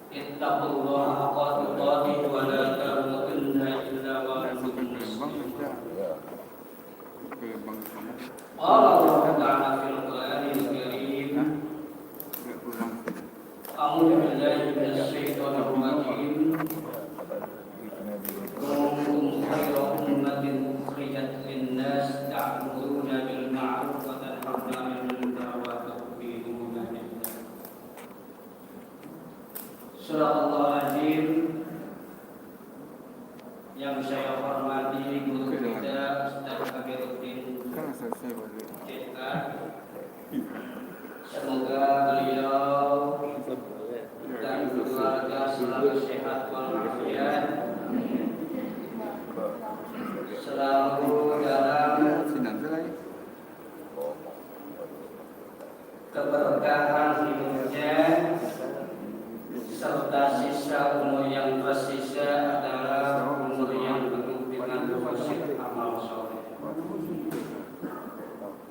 Ittaqullaha haqqa tuqatih wa la tamutunna illa wa antum muslimun. Qala Allah Ta'ala fil Qur'anil Karim. A'udzu billahi minasy syaithanir rajim. Kuntum khayra ummatin ukhrijat lin-nas ta'muruna bil ma'ruf wa tanhauna 'anil munkar wa tu'minuna billah. Surah Al-Azim. Yang saya hormati guru kita Ustaz Kabiruddin Cipta. Semoga beliau dan keluarga selalu sehat walafiat, selalu dalam keberkahan hidupnya, serta sisa umur yang tersisa adalah umur yang penuh dengan hasil amal soleh.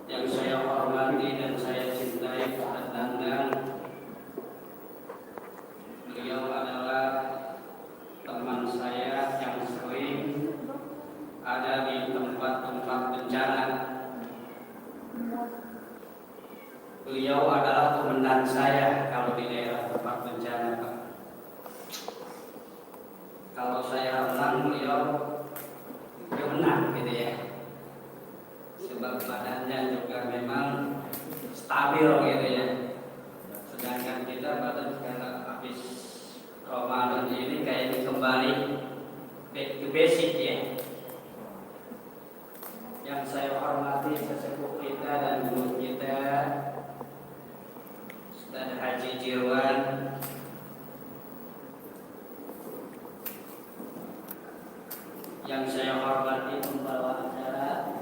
Yang saya hormati dan saya cintai Ustaz Dandan, beliau adalah teman saya yang sering ada di tempat-tempat bencana. Beliau adalah komandan saya kalau di daerah tempat bencana. Kalau saya renang, beliau menang gitu ya. Sebab badannya juga memang stabil gitu ya. Sedangkan kita badan karena habis Ramadan ini kayaknya kembali back to basic ya. Yang saya hormati sesepuh kita dan guru kita Ustaz Haji Jirwan, yang saya hormati pembawa acara,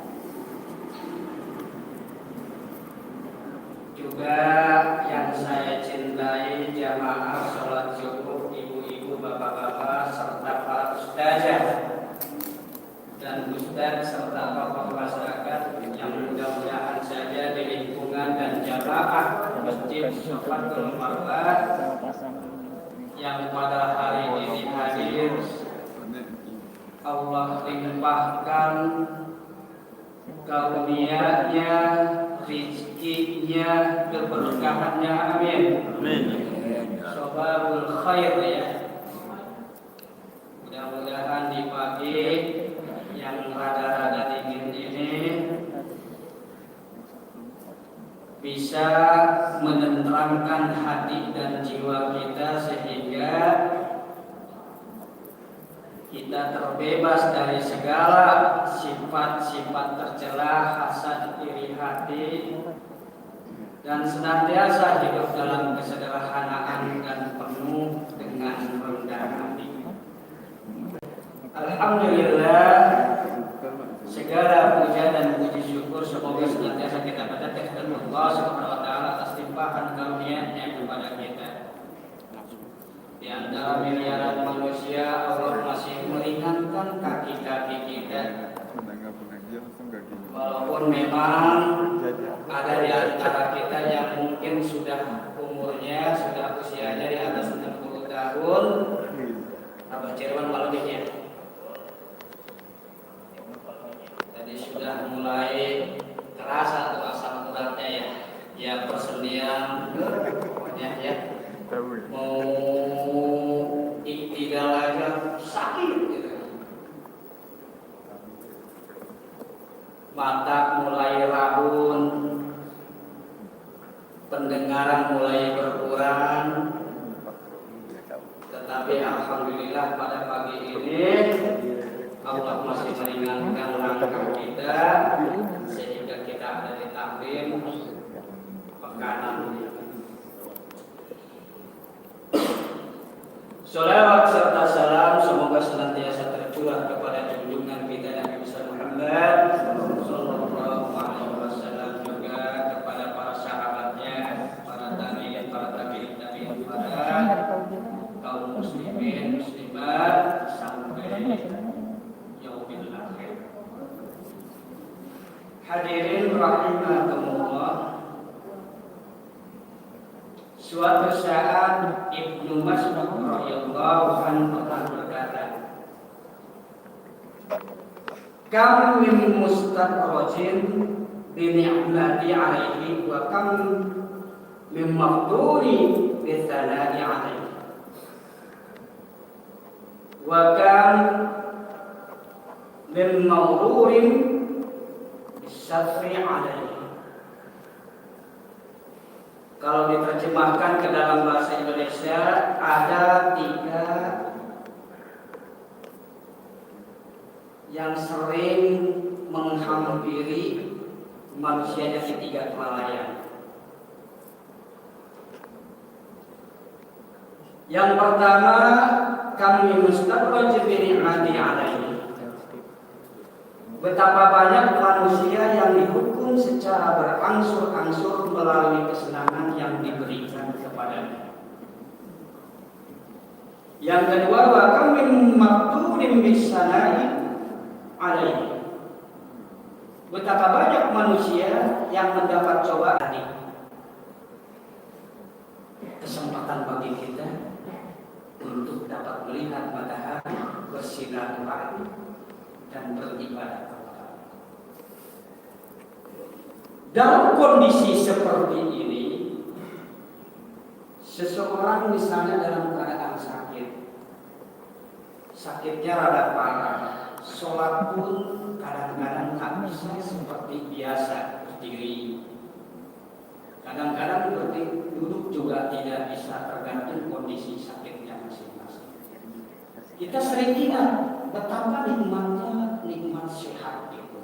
juga yang saya cintai jamaah sholat subuh, ibu-ibu, bapak-bapak, serta para ustazah dan ustaz serta tokoh masyarakat yang mudah-mudahan saja di lingkungan dan jamaah Masjid Safatul Marwah yang pada hari ini hadir, Allah limpahkan karunia-Nya, rizkinya, keberkahannya, amin. Sababul khair ya. Mudah-mudahan di pagi yang rada-rada dingin ini bisa menenteramkan hati dan jiwa kita sehingga kita terbebas dari segala sifat-sifat tercela, hasad, iri hati, dan senantiasa hidup dalam kesederhanaan dan penuh dengan rendah hati. Alhamdulillah, segala puja dan puji syukur semoga senantiasa kita panjatkan kepada Allah Subhanahu wa taala atas limpahan karunia-Nya kepada kita. Di antara miliaran manusia, Allah masih meringankan kaki-kaki kita. Walaupun memang ada di antara kita yang mungkin sudah umurnya, sudah usianya di atas 60 tahun. Abah Cirwan malam ini ya. Tadi sudah mulai terasa tuh asam uratnya ya. Ya persendian ya. Mau iktigal aja sakit gitu. Mata mulai rabun, pendengaran mulai berkurang. Tetapi alhamdulillah pada pagi ini Allah masih meringankan langkah kita sehingga kita ada di taklim pekanan. Salawat serta salam semoga senantiasa tercurah kepada junjungan kita Nabi besar Muhammad sallallahu alaihi wasallam, juga kepada para sahabatnya, para tabi'in, para kaum muslimin, muslimat sampai yaumil akhir. Hadirin rahimakumullah. Suatu saat Ibnu Mas'ud radhiyallahu anhu pernah berkata, "Kam min mustaqrajin bi ni'mati 'alaihi wa kam min maqduri bi tsanani 'alaihi wa kam min mawrurin bi syafri 'alaihi." Kalau diterjemahkan ke dalam bahasa Indonesia, ada 3 yang sering menghampiri manusia dari 3 kelalaian. Yang pertama, kami mustaqraj bi ni'mati 'alaihi. Betapa banyak manusia yang dihukum secara berangsur-angsur melalui kesenangan yang diberikan kepadanya. Yang kedua, wa kam min maqdurin bisanai 'alaihi. Betapa banyak manusia yang mendapat cobaan ini. Kesempatan bagi kita untuk dapat melihat matahari bersinar pagi dan beribadah kepada Allah. Dalam kondisi seperti ini, seseorang misalnya dalam keadaan sakit, sakitnya rada parah, sholat pun kadang-kadang tak bisa seperti biasa berdiri, kadang-kadang duduk juga tidak bisa, tergantung kondisi sakitnya masing-masing. Kita sering ingat betapa nikmat sehat itu.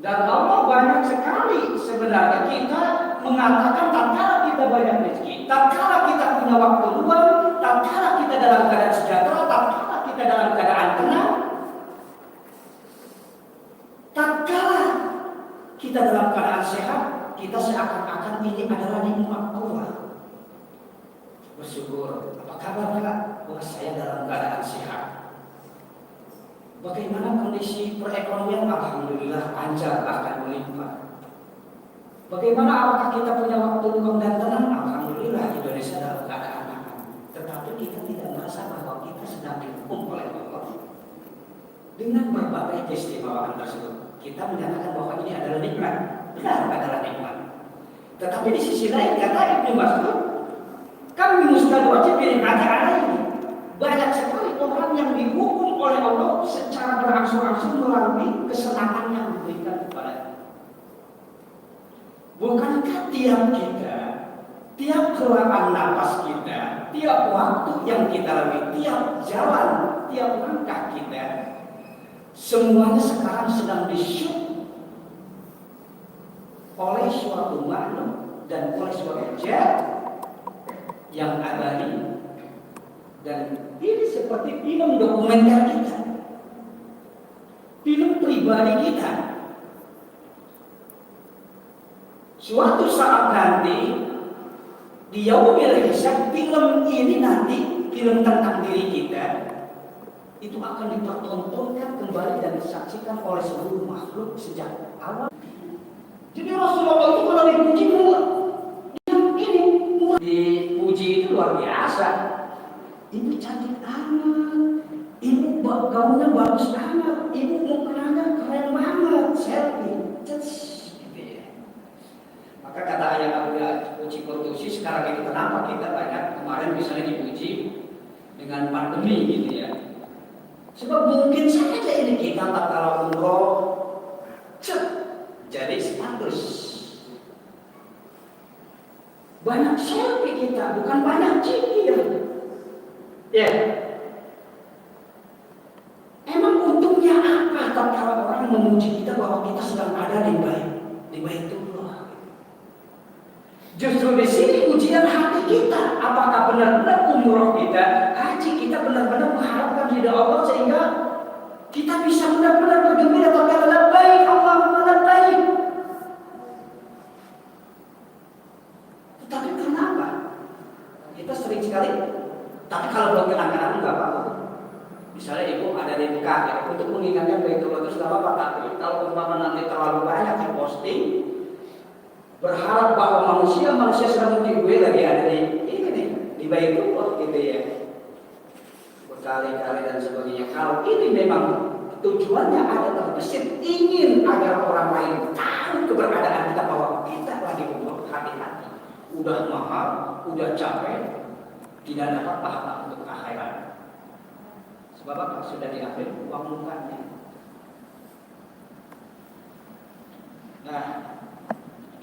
Dan Allah banyak sekali sebenarnya kita mengatakan tatkala kita banyak rezeki, tatkala kita punya waktu luang, tatkala kita dalam keadaan sejahtera, tatkala kita dalam keadaan tenang, tatkala kita dalam keadaan sehat, kita seakan-akan ini adalah nikmat Allah. Bersyukur, apa kabar Kak? Wah, saya dalam keadaan sehat. Bagaimana kondisi perekonomian? Alhamdulillah lancar, akan melimpah. Bagaimana apakah kita punya waktu luang dan tenang? Alhamdulillah Indonesia dalam keadaan aman. Tetapi kita tidak merasa bahwa kita sedang dihukum oleh Allah. Dengan berbagai keistimewaan tersebut, kita menyatakan bahwa ini adalah nikmat. Benar adalah nikmat. Tetapi di sisi lain kata Ibnu Mas'ud, kami mustaqraj bi ni'mati 'alaihi. Banyak sekali orang yang dihukum oleh Allah secara berangsur-angsur melalui kesenangan yang diberikan kepadanya. Bukankah tiap kita, tiap keluaran napas kita, tiap waktu yang kita lalui, tiap jalan, tiap langkah kita, semuanya sekarang sedang disyuk oleh suatu makhluk dan oleh suatu zat yang abadi. Dan ini seperti film dokumenter kita, film pribadi kita. Suatu saat nanti di yaumil hisab, film ini nanti, film tentang diri kita itu akan dipertontonkan kembali dan disaksikan oleh seluruh makhluk sejak awal. Jadi Rasulullah itu kalau dipuji ini dipuji itu luar biasa. Ibu cantik amat, ibu gaunnya bagus amat, ibu mukanya keren banget, selfie, gitu ya. Maka kata ayah Abu Uci Kurtusi, sekarang itu kenapa kita banyak kemarin misalnya dipuji dengan pandemi gitu ya. Sebab mungkin saja ini kita tak kalau umroh, jadi status. Banyak selfie kita, bukan banyak cipir. Ya, emang untungnya apa kalau orang memuji kita bahwa kita sedang ada di Baitullah? Justru di sini ujian hati kita. Apakah benar-benar umroh kita, haji kita benar-benar mengharapkan ridha Allah sehingga kita bisa benar-benar bergembira berkata labbaik Allahumma labbaik. Tetapi kenapa? Kita sering sekali. Tapi kalau buat kenang-kenangan nggak apa-apa. Misalnya ibu ada di Mekah ya, untuk mengingatkan Baitullah itu nggak apa-apa. Tapi kalau umpama nanti terlalu banyak yang posting, berharap bahwa manusia sedang mungkin gue lagi ada di ini nih, di Baitullah gitu ya, berkali-kali dan sebagainya. Kalau ini memang tujuannya adalah terbesit ingin agar orang lain tahu keberadaan kita, bahwa kita lagi berbuat hati-hati, udah mahal, udah capek, tidak dapat pahala untuk akhirat. Sebab apa? Sudah diambil uang mukanya. Nah,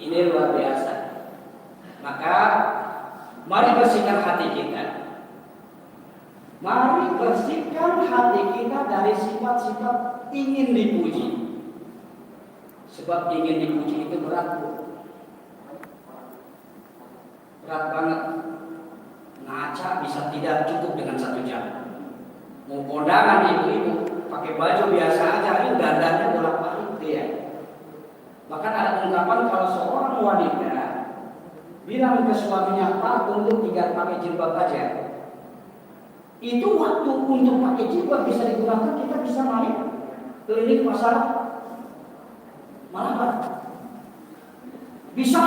ini luar biasa. Maka mari bersihkan hati kita. Mari bersihkan hati kita dari sifat-sifat ingin dipuji. Sebab ingin dipuji itu berat, Bu. Berat banget. Ngaca bisa tidak cukup dengan 1 jam. Mau kondangan ibu-ibu pakai baju biasa aja, ini dandannya bolak-balik dia. Bahkan ada ungkapan kalau seorang wanita bilang ke suaminya, Pak, untuk tinggal pakai jilbab aja. Itu waktu untuk pakai jilbab bisa digunakan, kita bisa main keliling pasar Malabar. Bisa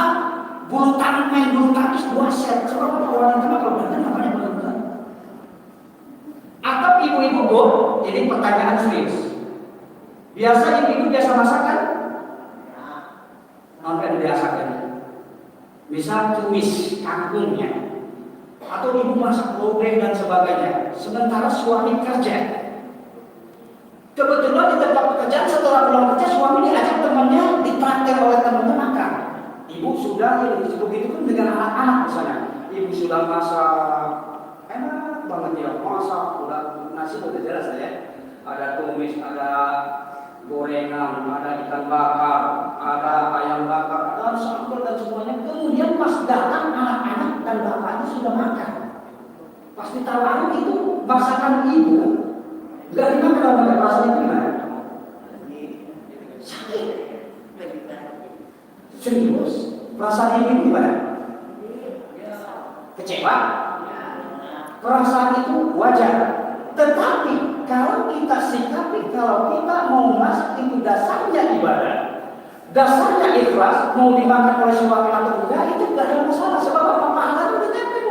main bulu tangkis 2 set. Sebab wanita kalau berantem namanya benar-benar. Atau ibu-ibu, Bu, ini pertanyaan serius. Biasa ibu-ibu biasa masakan? Sampai dibiasakan. Misal tumis kangkungnya, atau ibu masak lodeh dan sebagainya. Sementara suami kerja. Kebetulan di tempat pekerjaan setelah pulang kerja, suami diajak temannya ditraktir oleh temannya makan. Ibu sudah begitu pun dengan anak-anak misalnya. Ibu sudah masak enak banget ya, masak udah nasi udah jelas ya. Ada tumis, ada gorengan, ada ikan bakar, ada ayam bakar, ada sambal dan semuanya. Kemudian pas datang anak-anak dan bapaknya sudah makan. Pas ditawarin itu masakan ibu, nggak dimakan oleh rasanya gimana? Sakit. Serius? Perasaan ibu gimana? Kecewa? Perasaan itu wajar. Tetapi kalau kita sikapi, kalau kita mau masak itu dasarnya ibadah, dasarnya ikhlas, mau dimakan oleh suami atau enggak itu enggak ada masalah. Sebab apa? Pahala itu ditempe.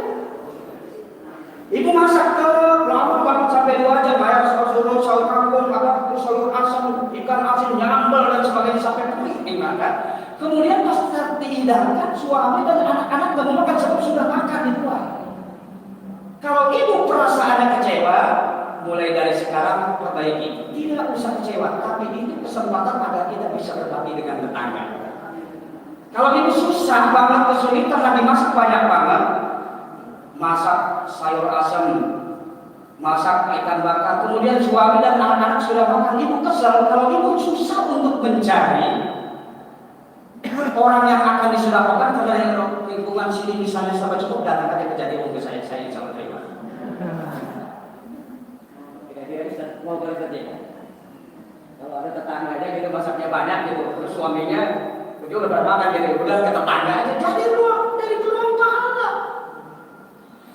Ibu masak ke lama banget sampai 2 jam, bayar sayur kangkung, sayur asam, ikan asin, nyambel dan sebagainya sampai dimakan. Kemudian pas dihidangkan, suami dan anak-anak nggak mau makan sebab sudah makan di luar. Kalau ibu perasaannya kecewa, mulai dari sekarang perbaiki. Tidak usah kecewa, tapi itu kesempatan agar kita bisa berbagi dengan tetangga. Kalau ibu susah banget, kesulitan lagi masak banyak banget, masak sayur asam, masak ikan bakar, kemudian suami dan anak-anak sudah makan, ibu kesal. Kalau ibu susah untuk mencari orang yang akan disodaqahkan karena lingkungan sini misalnya sampai cukup, datang aja kejadian ke saya insya Allah terima. Dia mau kerja. Kalau ada tetangganya gitu masaknya banyak gitu, terus suaminya dia udah bermakan gitu, udah ke tetangga aja jadi dari peluang pahala.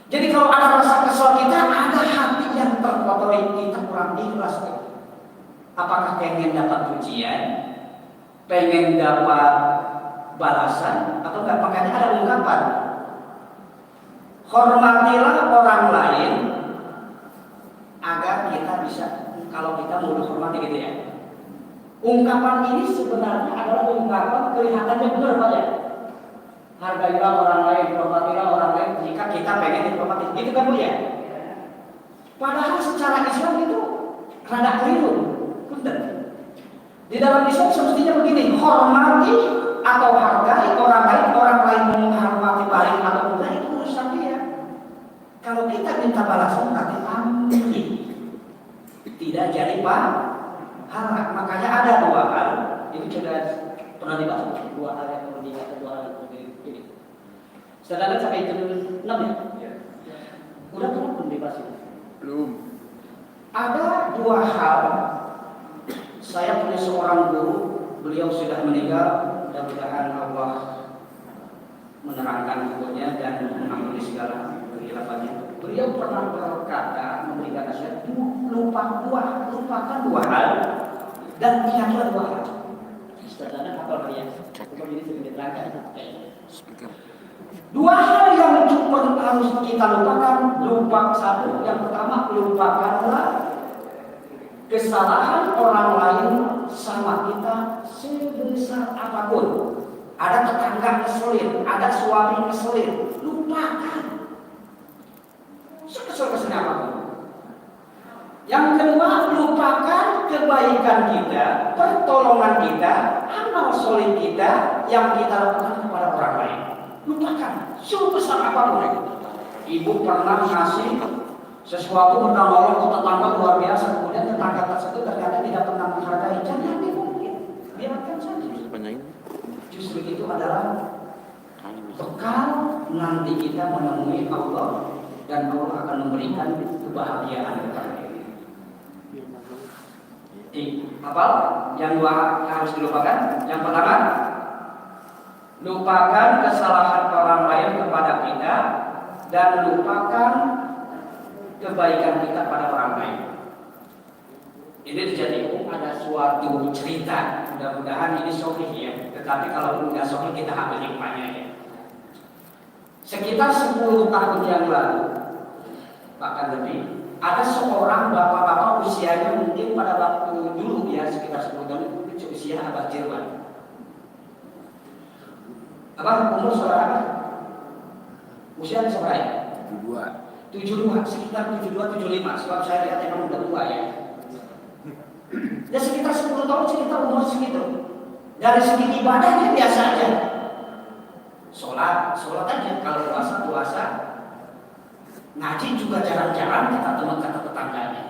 Jadi kalau ada rasa kesal kita, ada hati yang terkotori, kita kurang ikhlas. Apakah pengen dapat pujian, pengen dapat balasan, atau enggak? Makanya ada ungkapan, hormatilah orang lain agar kita bisa, kalau kita mau dihormati gitu ya. Ungkapan ini sebenarnya adalah ungkapan kelihatannya benar Pak ya. Hargailah orang lain, hormatilah orang lain jika kita pengen dihormati, gitu kan Bu ya. Padahal secara Islam itu rada keliru. Benar. Di dalam Islam semestinya begini, hormati atau hargai orang lain menghormati balik atau enggak itu urusan dia. Kalau kita minta balasan nanti ambil, tidak jadi pahala. Makanya ada 2 hal, ini sudah pernah dibahas, 2 hal yang perlu diingat, 2 hal yang perlu ini. Sedangkan sampai jam 6 ya? Udah belum dibahas ini? Belum. Ada 2 hal. Saya punya seorang guru, beliau sudah meninggal, mudah-mudahan Allah menerangkan kuburnya dan mengampuni segala kehilafannya. Beliau pernah berkata, memberikan nasihat, lupakan 2 hal dan ingatlah 2 hal. Sedangkan Kalau dia begini sering diterangkan. Dua hal yang cuma harus kita lupakan. Satu, yang pertama lupakanlah kesalahan orang lain sama kita sebesar apapun. Ada tetangga ngeselin, ada suami ngeselin, lupakan. Sekesal-kesalnya apapun. Yang kedua, lupakan kebaikan kita, pertolongan kita, amal soleh kita yang kita lakukan kepada orang lain. Lupakan, sebesar apapun. Ibu pernah ngasih sesuatu menolong ke tetangga luar biasa, kemudian tetangga tersebut ternyata tidak pernah menghargai. Jangan dimungkin, biarkan saja. Justru itu adalah bekal nanti kita menemui Allah dan Allah akan memberikan kebahagiaan kepada kita. Hafal? Yang dua harus dilupakan. Yang pertama, lupakan kesalahan orang lain kepada kita dan lupakan kebaikan kita pada orang lain. Ini terjadi ada suatu cerita. Mudah-mudahan ini sahih ya. Tetapi kalau enggak sahih kita ambil hikmahnya ya. Sekitar 10 tahun yang lalu, bahkan lebih, ada seorang bapak-bapak usianya mungkin pada waktu dulu ya sekitar 10 tahun itu usia abad Jerman. Apa umur saudara apa? Usia berapa ya? 72, sekitar 72, 75. Sebab saya lihat emang udah tua ya. Ya sekitar 10 tahun sekitar umur segitu. Dari segi ibadahnya biasa aja. Sholat aja. Kalau puasa. Ngaji juga jarang-jarang kata tetangganya.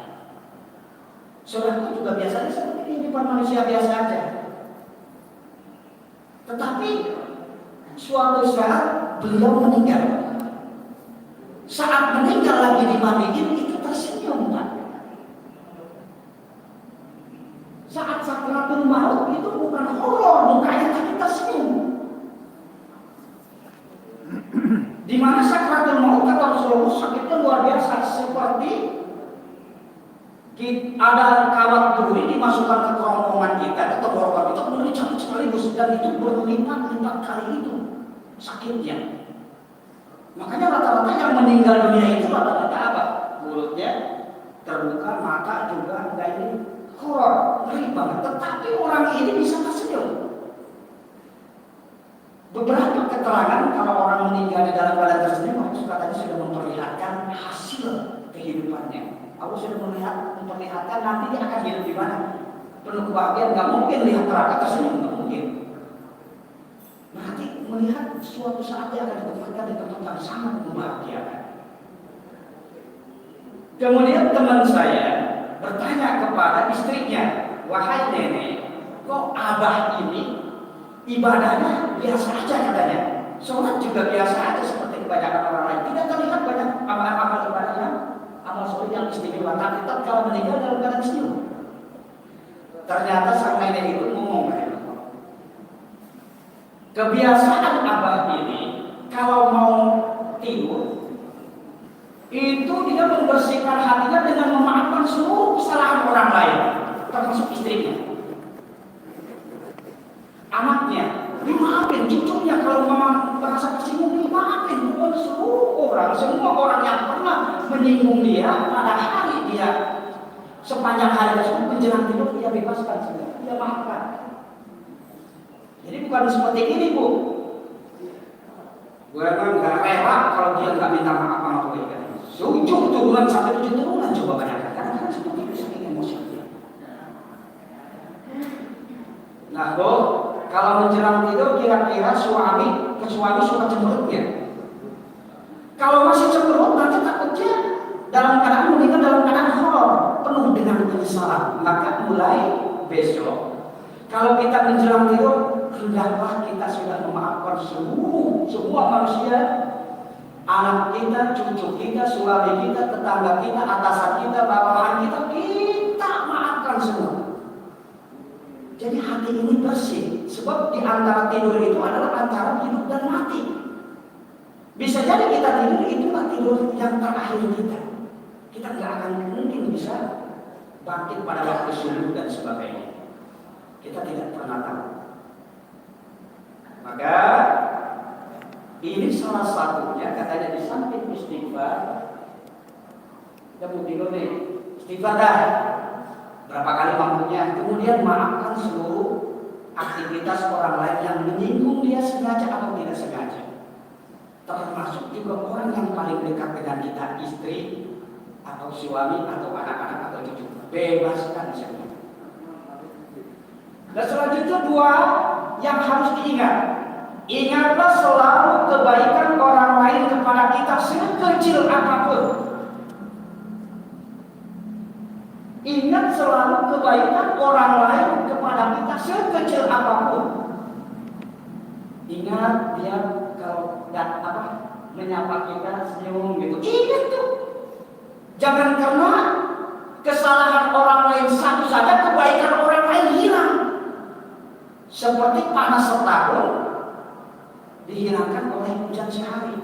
Sholat itu juga biasanya seperti kehidupan manusia biasa aja. Tetapi suatu saat beliau meninggal. Saat meninggal lagi dimandiin itu tersenyum Pak. Saat sakaratul maut itu bukan horor, mukanya tapi tersenyum. Di mana sakaratul maut kata Rasulullah sakitnya luar biasa, seperti ada kawat duri dimasukkan ke kerongkongan kita, ke tenggorokan kita, kemudian dicabut sekaligus dan itu berlipat-lipat kali itu sakitnya. Makanya rata-rata yang meninggal dunia itu rata-rata apa? Mulutnya terbuka, mata juga enggak ini horor, ngeri banget. Tetapi orang ini bisa tersenyum. Beberapa keterangan kalau orang meninggal di dalam keadaan tersenyum, itu katanya sudah memperlihatkan hasil kehidupannya. Allah sudah memperlihatkan nanti dia akan hidup di mana. Penuh kebahagiaan, nggak mungkin lihat neraka tersenyum, nggak mungkin. Nanti melihat suatu saat dia akan ditempatkan di tempat yang sangat membahagiakan. Kemudian teman saya bertanya kepada istrinya, wahai nenek, kok abah ini ibadahnya biasa aja katanya, sholat juga biasa aja seperti kebanyakan orang lain, tidak terlihat banyak amal-amal ibadahnya, amal sholat yang istimewa, tapi tetap kalau meninggal dalam keadaan senyum. Ternyata sang nenek itu ngomong, kebiasaan abah ini kalau mau tidur itu dia membersihkan hatinya dengan memaafkan seluruh kesalahan orang lain, termasuk istrinya, anaknya, dimaafin, cucunya kalau memang merasa tersinggung dimaafin, bukan seluruh orang, semua orang yang pernah menyinggung dia pada hari dia sepanjang hari tersebut menjelang tidur dia bebaskan semua, dia maafkan. Jadi bukan seperti ini Bu. Gue emang gak rela kalau dia nggak minta maaf sama kebaikan. 7 turunan sampai 7 turunan coba bayangkan, karena kan seperti itu saking emosi. Nah Bu, kalau menjelang tidur kira-kira suami suka cemberutnya. Kalau masih cemberut nanti takutnya dalam keadaan meninggal dalam keadaan horor, penuh dengan penyesalan. Maka mulai besok kalau kita menjelang tidur, hendaklah kita sudah memaafkan semua manusia, anak kita, cucu kita, suami kita, tetangga kita, atasan kita, bawahan kita maafkan semua. Jadi hati ini bersih, sebab di antara tidur itu adalah antara hidup dan mati. Bisa jadi kita tidur itulah tidur yang terakhir kita. Kita nggak akan mungkin bisa bangkit pada waktu subuh dan sebagainya. Kita tidak pernah tahu. Maka ini salah satunya katanya di samping istighfar. Kita mau bingung nih, istighfar dah berapa kali mampunya, kemudian maafkan seluruh aktivitas orang lain yang menyinggung dia sengaja atau tidak sengaja. Termasuk juga orang yang paling dekat dengan kita, istri atau suami atau anak-anak atau cucu. Bebaskan semua. Dan selanjutnya dua yang harus diingat. Ingatlah selalu kebaikan orang lain kepada kita sekecil apapun. Ingat selalu kebaikan orang lain kepada kita sekecil apapun. Ingat dia kalau menyapa kita senyum gitu. Ingat tuh. Jangan karena kesalahan orang lain satu saja kebaikan orang lain hilang. Seperti panas setahun dihilangkan oleh hujan sehari.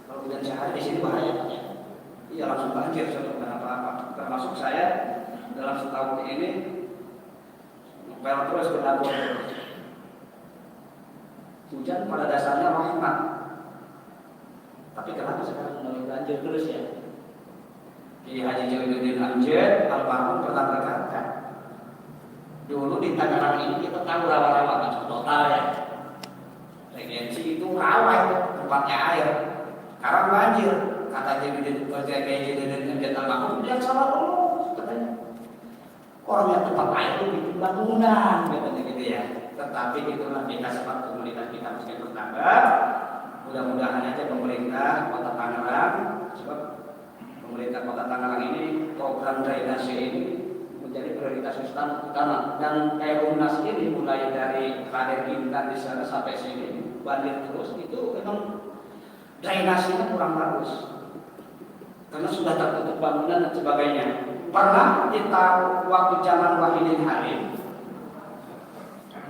Kalau hujan sehari di sini bahaya ya. Iya langsung banjir bukan apa-apa. Termasuk saya dalam setahun ini ngepel terus ke dapur. Hujan pada dasarnya rahmat. Tapi kenapa sekarang mulai banjir terus ya? Kiai Haji Jainuddin Amjad almarhum pernah berkata, dulu di Tangerang ini kita tahu rawa-rawa macam total ya. Regensi itu rawa tempatnya air. Sekarang banjir. Kata Jainuddin Amjad almarhum dia salah terus katanya. Orang yang tempat air itu bikin bangunan katanya gitu ya. Tetapi itulah kita sebab komunitas kita mesti bertambah. Mudah-mudahan aja pemerintah Kota Tangerang, sebab pemerintah Kota Tangerang ini program drainase ini menjadi prioritas utama. Dan kayak Rumnas ini mulai dari Kader Intan di sana sampai sini banjir terus, itu memang drainasenya kurang bagus karena sudah tertutup bangunan dan sebagainya. Pernah kita waktu zaman Wahidin Halim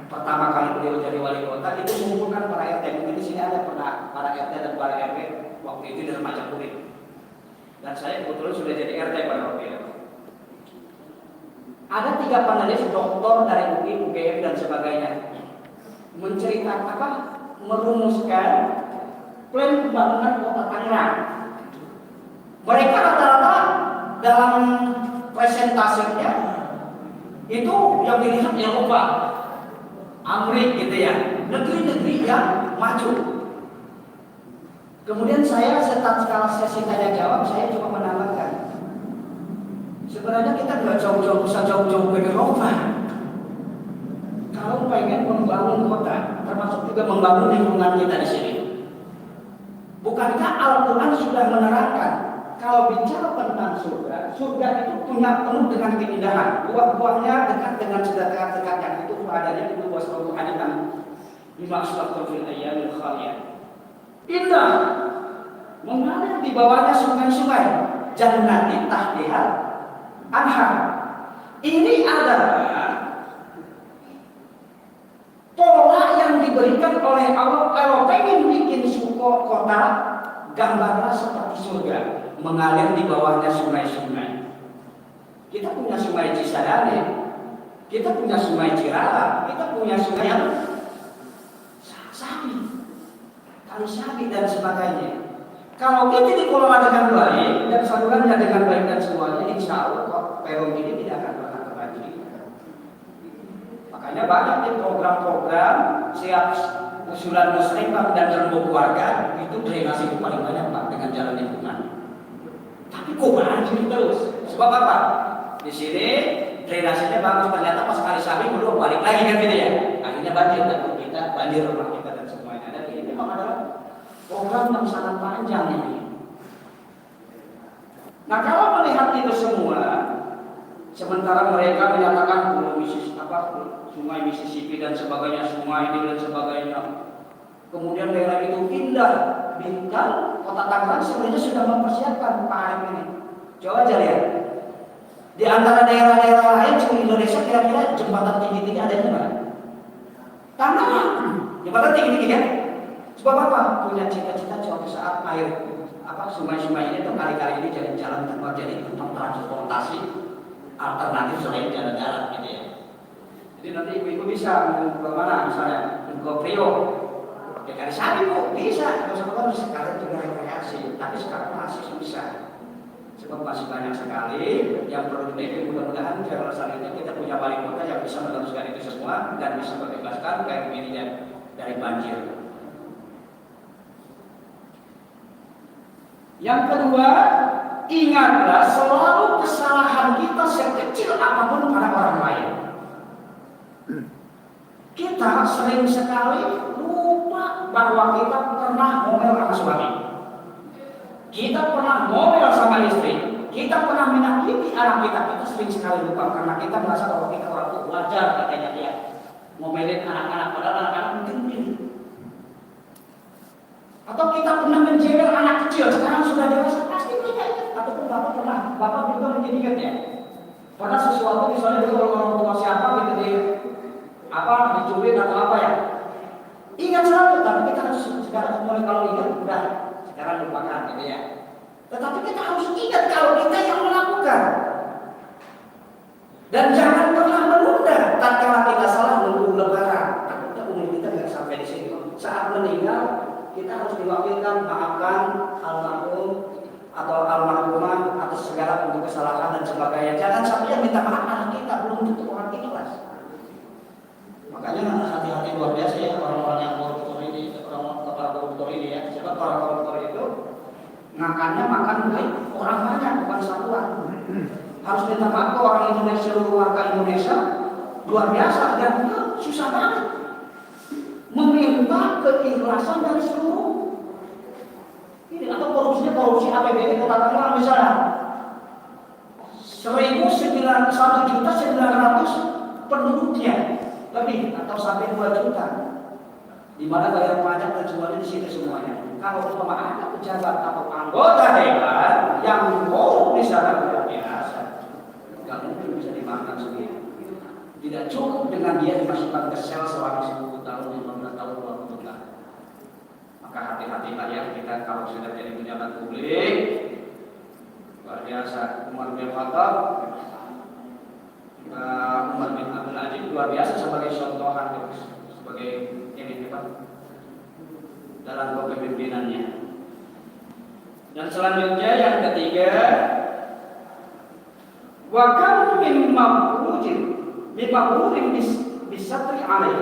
pertama kali beliau jadi wali kota itu mengumpulkan para RT. Mungkin di sini ada pernah para RT dan para RW waktu itu dari Majapahit. Dan saya kebetulan sudah jadi RT pada waktu itu. Ada 3 panelis doktor dari UI, UGM dan sebagainya menceritakan merumuskan plan pembangunan kota Tangerang. Mereka rata-rata dalam presentasinya itu yang dilihat Eropa, Amerika gitu ya, negeri-negeri yang maju. Kemudian saya setelah sesi tanya jawab, saya coba menambahkan, sebenarnya kita nggak usah jauh-jauh ke Eropa. Kalau pengen membangun kota, termasuk juga membangun lingkungan kita di sini. Bukankah Al-Quran sudah menerangkan kalau bicara tentang surga, surga itu punya penuh dengan keindahan. Buah-buahnya dekat dengan sedekat-dekatnya. Itu adanya di buah suatu haditan. Dimaksudkan fil ayyamil khaliyah. Indah. Mengalir di bawahnya sungai-sungai. Jannatin tahtiha anhar. Ini adalah pola yang diberikan oleh Allah. Kalau pengen bikin kota, gambarlah seperti surga. Mengalir di bawahnya sungai-sungai. Kita punya sungai Cisadane, kita punya sungai Cirala, kita punya sungai yang Sapi, Kali Sapi dan sebagainya. Kalau itu dikelola dengan baik dan salurannya dengan baik dan semuanya, insya Allah perum ini tidak akan pernah kebanjiran. Makanya banyak nih program-program siap usulan muslimat dan rembuk warga itu drainase itu paling banyak Pak dengan jalan lingkungan. Tapi kok banjir terus? Sebab apa? Di sini drainasenya bagus, ternyata pas Kali Sapi belum balik lagi kan gitu ya. Akhirnya banjir dan kita banjir rumah kita dan semuanya. Dan ini memang adalah program yang sangat panjang ini. Nah kalau melihat itu semua, sementara mereka menyatakan sungai Mississippi dan sebagainya, sungai ini dan sebagainya. Kemudian daerah itu indah, bahkan Kota Tangerang sebenarnya sudah mempersiapkan Pak Arif ini. Coba aja lihat. Di antara daerah-daerah lain di Indonesia kira-kira jembatan tinggi-tinggi ada di mana? Tangerang. Jembatan tinggi-tinggi kan? Sebab apa? Punya cita-cita suatu saat air sungai-sungai ini atau kali-kali ini jadi jalan tempat jadi tempat transportasi alternatif selain jalan darat gitu ya. Jadi nanti ibu-ibu bisa ke mana misalnya ke Priok Ya dari sapi Bu, bisa. Kalau sekarang sekarang juga rekreasi, tapi sekarang masih susah. Sebab masih banyak sekali yang perlu dipegang. Mudah-mudahan dalam selanjutnya kita punya wali kota yang bisa meneruskan itu semua dan bisa membebaskan kayak begini ya dari banjir. Yang kedua, ingatlah selalu kesalahan kita sekecil apapun pada orang lain. Kita sering sekali lupa bahwa kita pernah ngomel sama suami, kita pernah ngomel sama istri, kita pernah menyakiti anak kita. Kita sering sekali lupa karena kita merasa bahwa kita orang tua wajar katanya dia ngomelin anak-anak, padahal anak-anak mungkin begini. Atau kita pernah menjengkel anak kecil, sekarang sudah dewasa pasti kita ingat. Ataupun bapak juga mungkin ingat ya. Pernah sesuatu misalnya dulu orang tua siapa gitu diculik atau apa ya. Ingat selalu, tapi kita harus sekarang mulai kalau ingat udah sekarang lupakan gitu ya. Tetapi kita harus ingat kalau kita yang melakukan. Dan jangan pernah menunda tatkala kita salah menunggu lebaran. Takutnya umur kita nggak sampai di sini. Saat meninggal kita harus diwakilkan maafkan almarhum atau almarhumah atas segala bentuk kesalahan dan sebagainya. Jangan sampai minta maaf anak kita belum tentu orang ikhlas. Makanya hati-hati luar biasa ya orang-orang yang koruptor ini, orang kepala koruptor ini ya. Sebab para koruptor itu makannya makan baik orang banyak bukan satuan. Harus minta maaf ke orang Indonesia, seluruh warga Indonesia luar biasa dan susah banget meminta keikhlasan dari seluruh ini. Atau korupsi APBD Kota Tangerang misalnya 1.900 penduduknya lebih atau sampai 2 juta, di mana bayar pajak dan semuanya di situ semuanya. Kalau cuma ada pejabat atau anggota dewan yang korup di sana luar biasa, nggak mungkin bisa dimakan sendiri. Tidak cukup dengan dia dimasukkan ke sel selama 10 tahun, 15 tahun, 20 tahun. Maka hati-hatilah ya kita kalau sudah jadi pejabat publik. Luar biasa, Umar bin Khattab, Umar bin Abdul Aziz luar biasa sebagai contohan, sebagai ini dalam kepemimpinannya. Dan selanjutnya yang ketiga, wa kam min mafrujin bisatri alaih.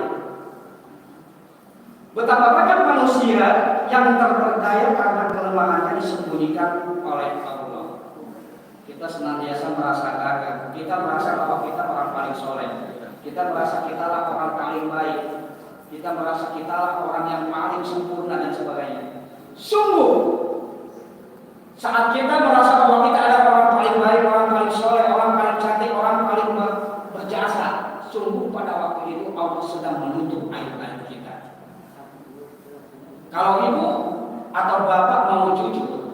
Betapa banyak manusia yang terperdaya karena kelemahannya disembunyikan oleh Allah. Kita senantiasa merasa gagah, kita merasa bahwa kita orang paling soleh, kita merasa kita lah orang paling baik, kita merasa kita lah orang yang paling sempurna dan sebagainya. Sungguh, saat kita merasa bahwa kita ada orang paling baik, orang paling soleh, orang paling cantik, orang paling berjasa, sungguh pada waktu itu Allah sedang menutup aib-aib kita. Kalau ibu atau bapak mau jujur,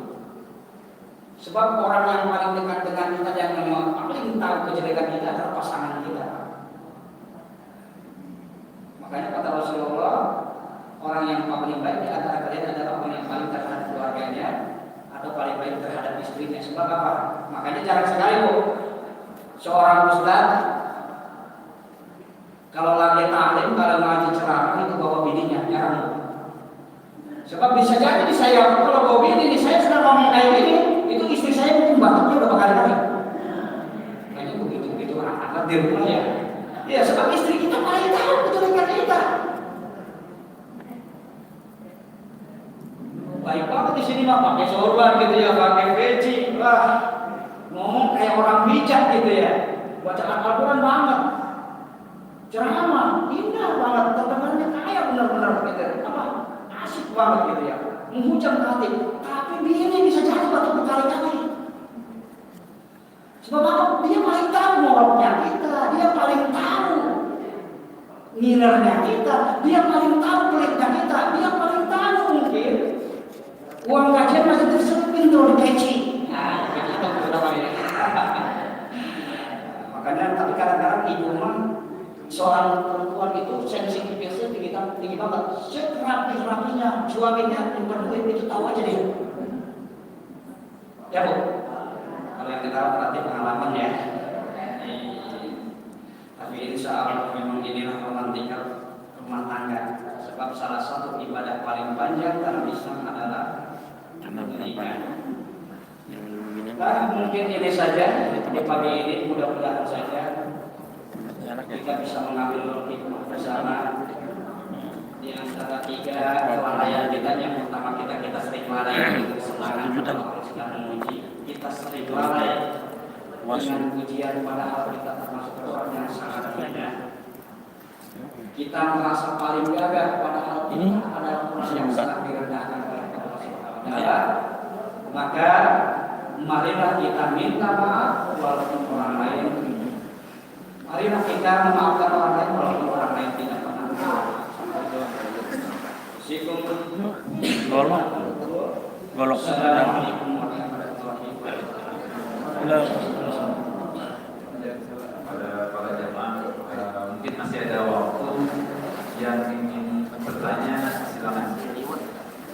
sebab orang yang paling dekat dengan kita yang memang paling tahu kejelekan kita adalah pasangan kita. Makanya kata Rasulullah, orang yang paling baik di antara kalian adalah orang yang paling terhadap keluarganya atau paling baik terhadap istrinya. Sebab apa? Makanya jarang sekali Bu, seorang ustaz kalau lagi taklim, kalau ngaji ceramah itu bawa bininya, jarang. Sebab bisa jadi saya kalau bawa bini, saya sedang ngomong kayak gini, itu istri saya mungkin batuknya berapa kali. Kayaknya begitu anak-anak di rumah ya. Ya sebab istri kita paling tahu kejelekan kita. Baik banget di sini mah pakai sorban gitu ya, pakai peci, wah ngomong kayak orang bijak gitu ya, baca Al-Quran banget, ceramah indah banget, terdengarnya kayak benar-benar gitu, apa asik banget gitu ya, menghujam hati. Tapi bini bisa jadi batuk berkali-kali. Sebab apa? Dia paling tahu moroknya kita, dia paling tahu ngilernya kita, dia paling tahu pelitnya kita, dia paling tahu mungkin uang gajian masih tersepin tuh di peci. Nah, itu udah paling. Makanya tapi kadang-kadang ibu mah seorang perempuan itu sensitivitasnya tinggi banget. Serapi-rapinya suaminya nyimpan duit itu tahu aja deh. Ya Bu, kalau yang kita berarti pengalaman ya. Tapi insya Allah memang inilah romantika rumah tangga. Sebab salah satu ibadah paling panjang dalam Islam adalah menikah. Nah, mungkin ini saja di pagi ini, mudah-mudahan saja kita bisa mengambil hikmah bersama di antara 3 kelalaian kita. Yang pertama kita sering lalai dengan kesenangan kalau Allah sedang memuji. Kita sering lalai dengan pujian padahal kita termasuk orang yang sangat rendah. Kita merasa paling gagah padahal kita adalah orang yang sangat direndahkan oleh Allah Subhanahu wa taala. Maka marilah kita minta maaf walaupun orang lain. Marilah kita memaafkan orang lain walaupun orang lain tidak pernah maaf. Golok. Assalamualaikum warahmatullahi wabarakatuh. Para jemaah, mungkin masih ada waktu yang ingin bertanya, silakan.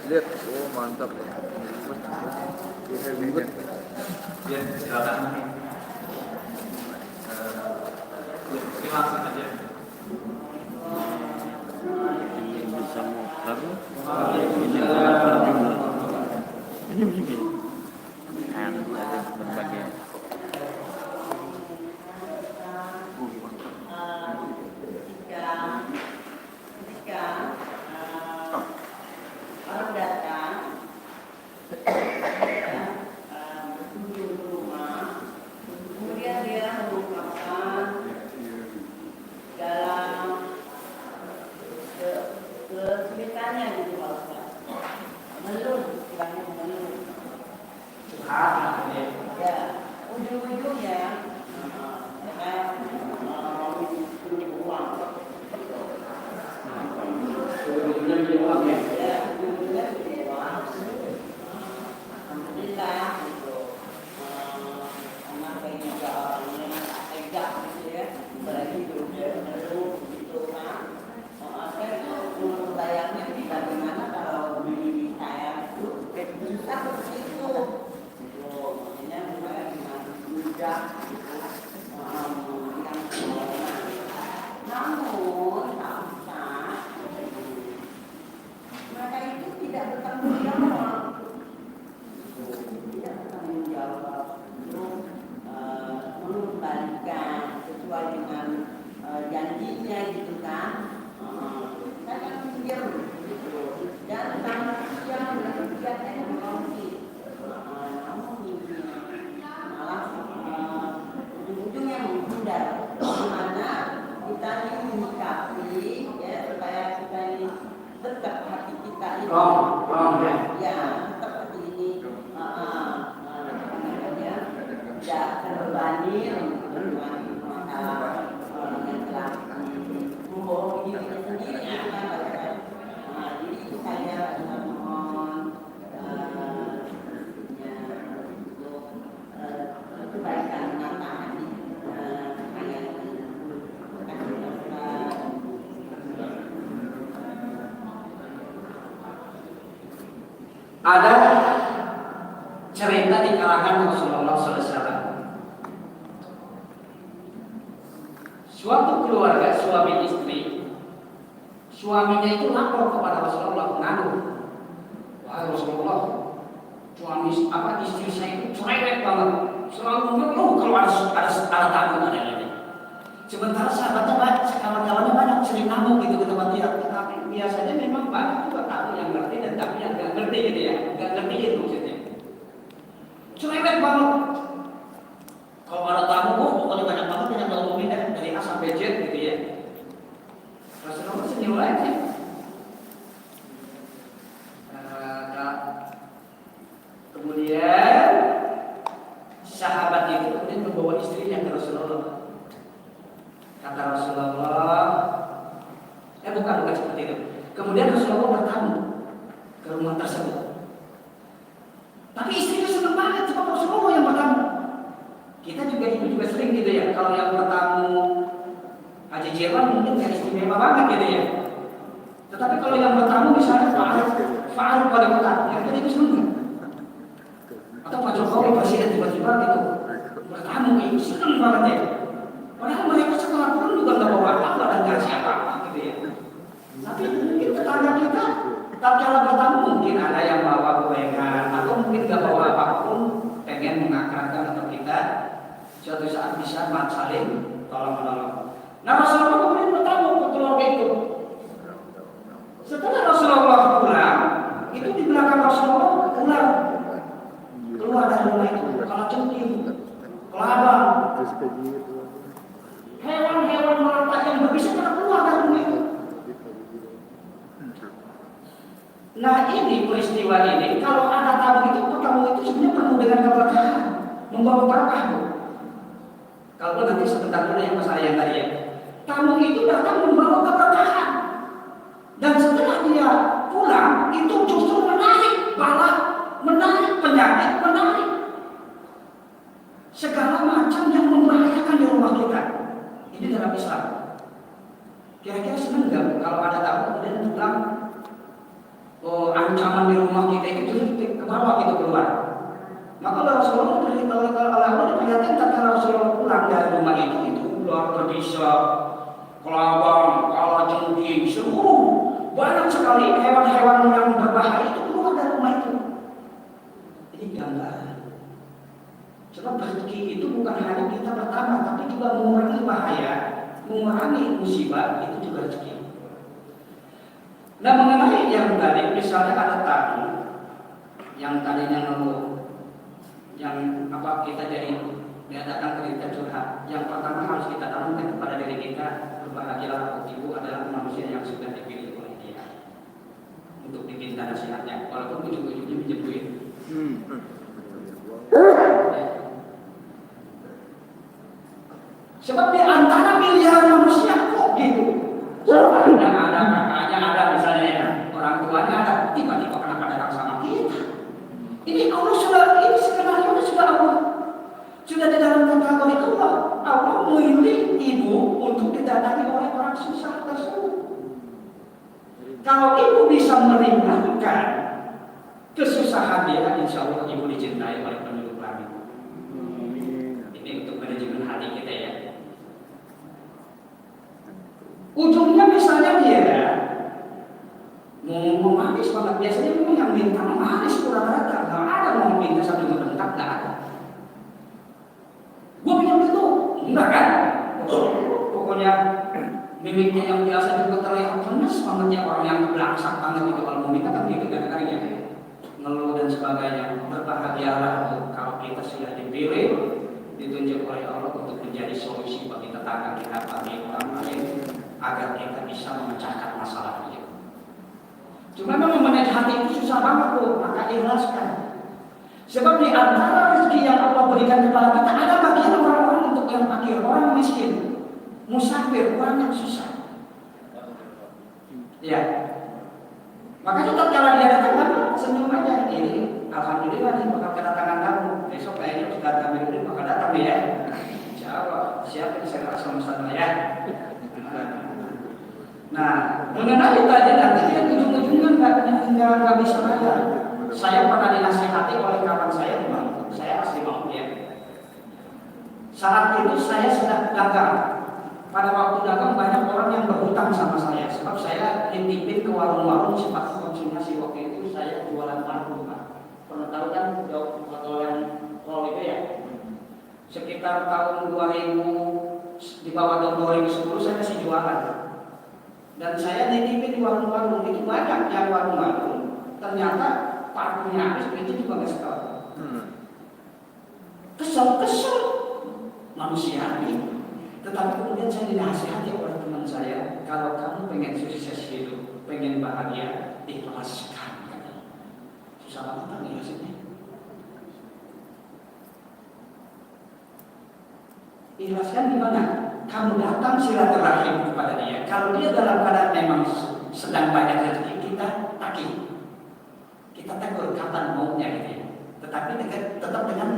Lihat, oh mantap. Ya, silakan. Mungkin langsung aja. Bisa mutar. Ini begini. Ada berbagai. Orang datang berkunjung ke rumah, kemudian dia mengungkapkan dalam kesulitannya gitu Pak Ustaz. Mengeluh, istilahnya mengeluh. Ya, ujung-ujungnya uang. Alhamdulillah gitu. Anak kayak juga orangnya tegak gitu ya, apalagi hidupnya baru gitu kan. Saya itu bayangnya bagaimana kalau di saya itu susah seperti itu. Makanya saya dengan mudah gitu. Namun mereka itu tidak bertanggung jawab, untuk mengembalikan sesuai dengan janjinya gitu kan. Saya kan diam gitu dan sama yang kegiatannya berfungsi. Namun malah ujung-ujungnya menghindar, di mana kita ini menyikapi ya supaya kita ini dekat hati kita ini ya seperti ini tidak terbebani dengan masalah yang telah membohongi diri sendiri jadi itu saya mohon untuk kebaikan menata hati saya Ada cerita di kalangan Rasulullah SAW. Suatu keluarga suami istri, suaminya itu lapor kepada Rasulullah mengaduh, wahai Rasulullah, istri saya itu cerewet banget, selalu mengeluh kalau ada tamu ada ini. Sementara kawan-kawannya banyak sering ngamuk gitu ke tempat dia. Tapi biasanya memang banyak juga tamu yang ngerti dan tapi yang nggak ngerti gitu ya, nggak ngerti itu maksudnya. Cerewet banget. Kalau ada tamu, pokoknya banyak banget yang nggak ngomongin dari A sampai Z gitu ya. Rasulullah senyum aja. Kemudian sahabat itu kemudian membawa istrinya ke Rasulullah. Kata Rasulullah, bukan seperti itu. Kemudian Rasulullah bertamu ke rumah tersebut. Tapi istrinya senang banget, cuma Rasulullah yang bertamu. Kita juga sering gitu ya. Kalau yang bertamu Haji Jirwan mungkin gak istimewa banget gitu ya. Tetapi kalau yang bertamu misalnya Fa'aruf wali kota, ya kita itu senang. Atau Pak Jokowi presiden tiba-tiba gitu bertamu itu senang banget ya. Padahal mereka setelah pulang juga nggak bawa apa dan nggak siapa gitu ya. Tapi mungkin tetangga kita tatkala bertamu mungkin ada yang bawa gorengan atau mungkin nggak bawa apapun, pengen mengakrabkan atau kita suatu saat bisa saling tolong menolong. Nah Rasulullah kemudian bertamu ke keluarga itu. Setelah Rasulullah pulang, itu di belakang Rasulullah ular keluar dari rumah itu, kalajengking, kelabang, hewan-hewan melata yang berbisa pada keluar dari rumah itu. Nah ini peristiwa ini, kalau ada tamu itu sebenarnya penuh dengan keberkahan, membawa berkah. Kalau nanti sebentar dulu yang masalah yang tadi ya, tamu itu datang membawa keberkahan, dan setelah dia pulang itu justru menarik bala, menarik penyakit, menarik segala macam yang membahayakan di rumah kita. Ini dalam Islam. Kira-kira senang nggak kalau ada tamu kemudian pulang? Oh, ancaman di rumah kita itu ke bawah gitu keluar. Maka Rasulullah kalau Allah diperlihatkan tatkala Rasulullah pulang dari rumah itu ular berbisa, kelabang, kalajengking, seluruh banyak sekali hewan-hewan yang berbahaya itu keluar dari rumah itu. Ini gambaran. Sebab rezeki itu bukan hanya kita bertambah, tapi juga mengurangi bahaya, mengurangi musibah, itu juga rezeki. Nah mengenai yang tadi, misalnya ada tamu yang tadinya ngeluh, yang kita jadi dia datang ke kita curhat. Yang pertama harus kita tanamkan kepada diri kita, berbahagialah ibu adalah manusia yang sudah dipilih oleh dia untuk diminta nasihatnya, walaupun ujung-ujungnya menjebuin. Sebab di antara miliaran manusia kok gitu. Yang ada kakaknya ada misalnya ya, orang tuanya ada, tiba-tiba kenapa datang sama kita? Ini Allah sudah, ini skenario sudah Allah sudah di dalam kategori Allah. Allah memilih ibu untuk didatangi oleh orang susah tersebut. Kalau ibu bisa meringankan kesusahan dia, insya Allah ibu dicintai oleh penduduk langit. Ini untuk manajemen hati kita ya. Ujungnya misalnya dia mau manis banget, biasanya memang yang minta manis kurang rata, nggak ada mau minta satu bentak, nggak ada. Gue pengen gitu, enggak kan? Pokoknya mimiknya yang biasa juga terlihat panas banget ya, orang yang belangsak banget itu kalau mau minta kan gitu kadang-kadang ya, ngeluh dan sebagainya. Berbahagialah kalau kita sudah dipilih, ditunjuk oleh Allah untuk menjadi solusi bagi tetangga kita, bagi orang lain, agar kita bisa memecahkan masalah itu. Cuma memang memanage hati itu susah banget tuh, maka ikhlaskan. Sebab di antara rezeki yang Allah berikan kepada kita ada bagian orang-orang untuk yang fakir, orang miskin, musafir, orang yang susah. Ya. Makanya tatkala dia datang kan senyum aja. Ini alhamdulillah nih bakal kedatangan kamu. Besok kayaknya Ustaz Kamil ini bakal datang nih ya. Insyaallah, siap ini saya rasa sama ya. Nah, mengenai tadi nanti dia ujung-ujungnya nggak bisa bayar. Saya pernah dinasihati oleh kawan saya di Maluku. Saya asli Maluku ya. Saat itu saya sedang dagang. Pada waktu dagang banyak orang yang berhutang sama saya. Sebab saya dititipin ke warung-warung seperti konsinyasi waktu itu saya jualan warung. Pernah tahu kan jualan roll itu ya? Sekitar tahun 2000 di bawah tahun 2010 saya masih jualan. Dan saya dititipin di warung-warung itu banyak yang warung-warung. Ternyata parfumnya habis, itu juga nggak setor. Kesel manusia ini. Tetapi kemudian saya dinasihati oleh teman saya, kalau kamu pengen sukses hidup, pengen bahagia, ikhlaskan. Susah banget kan ikhlasinnya. Ikhlaskan gimana? Kamu datang silaturahim kepada dia. Kalau dia dalam keadaan memang sedang banyak rezeki, kita takih. Kita tegur kapan maunya gitu ya. Tetapi tetap dengan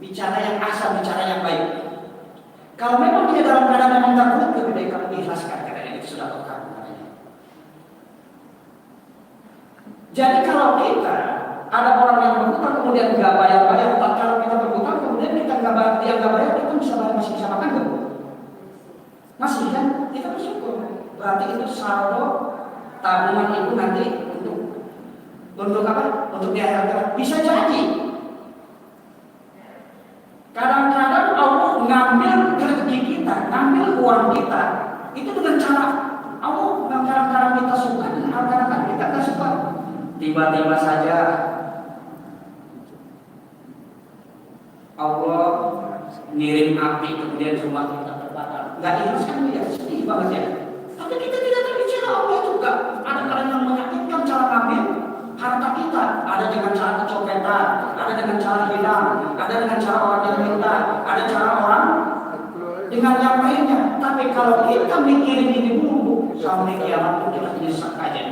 bicara yang asal, bicara yang baik. Kalau memang dia dalam keadaan memang takut, lebih baik kamu ikhlaskan karena itu sudah kamu. Jadi kalau kita ada orang yang berhutang kemudian nggak bayar, kalau kita berhutang kemudian kita dia nggak bayar, kita masih bisa makan nggak? Masih kan? Kita bersyukur. berarti itu saldo tabungan ibu nanti untuk apa? Untuk di akhirat. Bisa jadi. Kadang-kadang Allah ngambil rezeki kita, ngambil uang kita, itu dengan cara Allah kadang-kadang kita suka, kadang-kadang kita nggak suka. Tiba-tiba saja Allah ngirim api kemudian rumah kita terbakar. Nggak ikhlaskan dia, sedih banget ya. Tapi kita tidak terbicara Allah juga. Ada orang yang menyakitkan cara ngambil harta kita, ada dengan cara kecopetan, ada dengan cara hilang, ada dengan cara orang yang minta, ada cara orang dengan yang lainnya. Tapi kalau kita mikirin ini dulu sampai kiamat pun kita menyesal aja,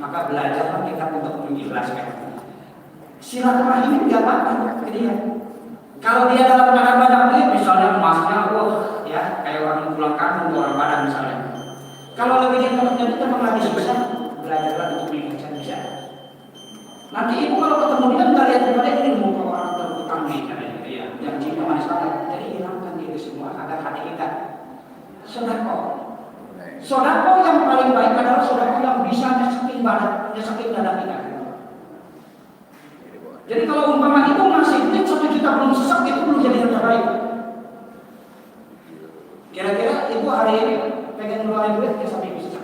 maka belajarlah kita untuk mengikhlaskan. Silaturahim nggak apa-apa, jadi ya. Kalau dia dalam keadaan banyak duit, misalnya emasnya, ya kayak orang pulang kampung ke orang Padang misalnya. Kalau lebih dia dapat duit memang lagi susah, belajarlah untuk mengikhlaskan bisa. Nanti ibu kalau ketemu dia nggak lihat kepada ini muka orang terutang nih, ya, yang cinta manis banget. Jadi hilangkan itu semua agar hati kita sodako. Sodako yang paling baik adalah sodako yang bisa nyesakin badan, nyesakin dada kita. Jadi kalau umpama itu masih duit 1 juta belum sesak, itu belum jadi yang terbaik. Kira-kira ibu hari ini pengen ngeluarin duit ya sampai bisa.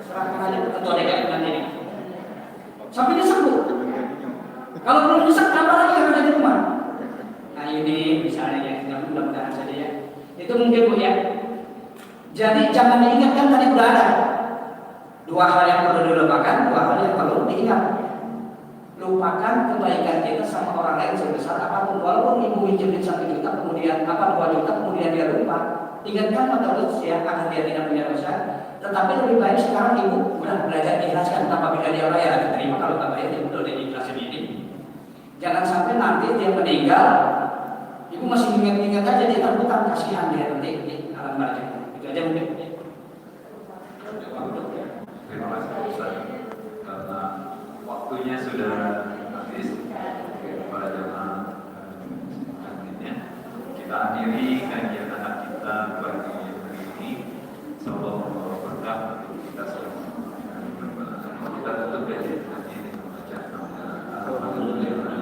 Serahkan aja ke ketua DKM nanti ini. Sampai nyesek bu. Kalau belum nyesek, apa lagi yang ada di rumah? Nah ini misalnya ya, kita mudah-mudahan saja ya. Itu mungkin bu ya. Jadi jangan diingatkan tadi udah ada. 2 hal yang perlu dilupakan, 2 hal yang perlu diingat. Lupakan kebaikan kita sama orang lain sebesar apapun. Walaupun ibu minjemin 1 juta, kemudian 2 juta, kemudian dia lupa. Ingatkan terus ya, agar dia tidak punya dosa. Tetapi lebih baik sekarang ibu udah belajar ikhlaskan apabila dia bayar. Terima kalau tak bayar, ibu udah ikhlasin ini. Jangan sampai nanti dia meninggal, ibu masih ingat-ingat aja dia terhutang, kasihan dia nanti di alam barzah. Itu aja mungkin. Terima kasih Ustaz. Karena waktunya sudah habis pada jamaah selanjutnya. Kita akhiri kegiatan kita pagi hari ini. Semoga berkah untuk kita semua. Kita tutup kajian ini dengan baca. Alhamdulillah.